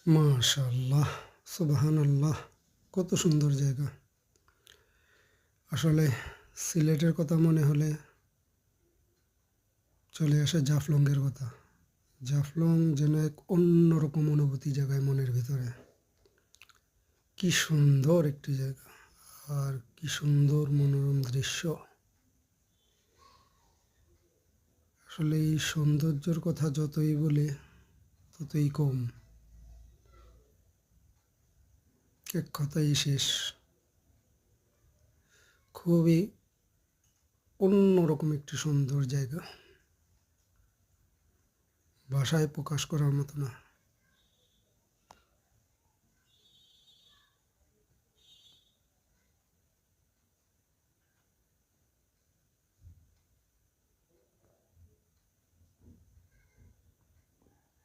মাশাআল্লাহ, সুবহানাল্লাহ, কত সুন্দর জায়গা। আসলে সিলেটের কথা মনে হলে চলে আসে জাফলংয়ের কথা। জাফলং যেন এক অন্যরকম অনুভূতি জাগায় মনের ভিতরে। কি সুন্দর একটি জায়গা, আর কি সুন্দর মনোরম দৃশ্য। আসলে এই সৌন্দর্যের কথা যতই বলি ততই কম, এক কথাই শেষ। খুবই অন্যরকম একটি সুন্দর জায়গা, ভাষায় প্রকাশ করার মতো না।